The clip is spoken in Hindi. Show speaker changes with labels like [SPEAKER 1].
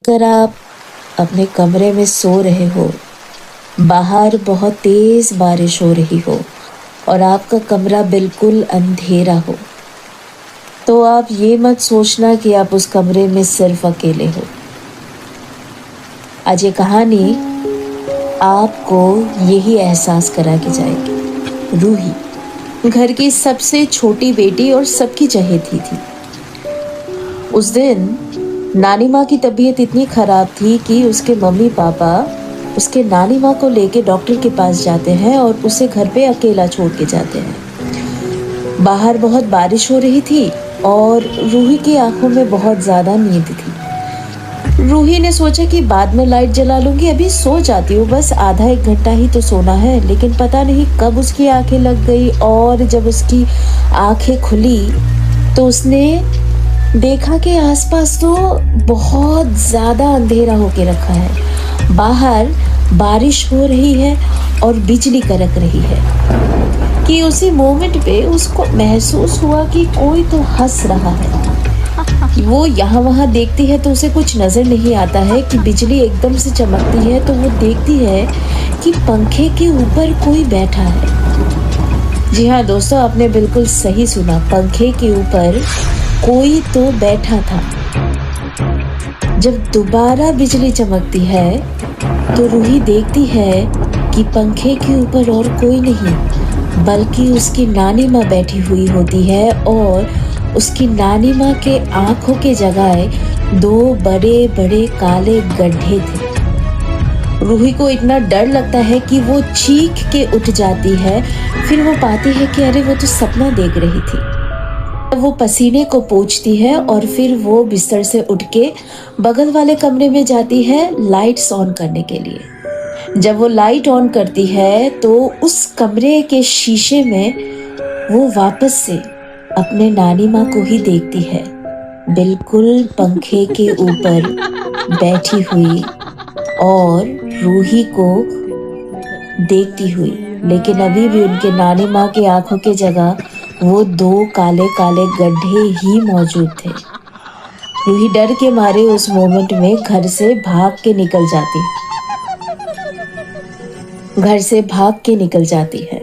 [SPEAKER 1] अगर आप अपने कमरे में सो रहे हो, बाहर बहुत तेज बारिश हो रही हो और आपका कमरा बिल्कुल अंधेरा हो, तो आप ये मत सोचना कि आप उस कमरे में सिर्फ अकेले हो। आज ये कहानी आपको यही एहसास करा के जाएगी। रूही घर की सबसे छोटी बेटी और सबकी चहेती थी। उस दिन नानी माँ की तबीयत इतनी खराब थी कि उसके मम्मी पापा उसके नानी माँ को लेके डॉक्टर के पास जाते हैं और उसे घर पे अकेला छोड़ के जाते हैं। बाहर बहुत बारिश हो रही थी और रूही की आंखों में बहुत ज़्यादा नींद थी। रूही ने सोचा कि बाद में लाइट जला लूंगी, अभी सो जाती हूँ, बस आधा एक घंटा ही तो सोना है। लेकिन पता नहीं कब उसकी आंखें लग गई और जब उसकी आंखें खुली तो उसने देखा कि आसपास तो बहुत ज़्यादा अंधेरा होके रखा है। बाहर बारिश हो रही है और बिजली कड़क रही है कि उसी मोमेंट पे उसको महसूस हुआ कि कोई तो हंस रहा है। वो यहाँ वहाँ देखती है तो उसे कुछ नज़र नहीं आता है कि बिजली एकदम से चमकती है तो वो देखती है कि पंखे के ऊपर कोई बैठा है। जी हाँ दोस्तों, आपने बिल्कुल सही सुना, पंखे के ऊपर कोई तो बैठा था। जब दोबारा बिजली चमकती है तो रूही देखती है कि पंखे के ऊपर और कोई नहीं बल्कि उसकी नानी माँ बैठी हुई होती है और उसकी नानी माँ के आंखों के जगह दो बड़े बड़े काले गड्ढे थे। रूही को इतना डर लगता है कि वो चीख के उठ जाती है। फिर वो पाती है कि अरे वो तो सपना देख रही थी। वो पसीने को पोंछती है और फिर वो बिस्तर से उठ के बगल वाले कमरे में जाती है लाइट्स ऑन करने के लिए। जब वो लाइट ऑन करती है तो उस कमरे के शीशे में वो वापस से अपने नानी माँ को ही देखती है, बिल्कुल पंखे के ऊपर बैठी हुई और रूही को देखती हुई। लेकिन अभी भी उनके नानी माँ की आंखों की जगह वो दो काले काले गड्ढे ही मौजूद थे। रूही डर के मारे उस मोमेंट में घर से भाग के निकल जाती है।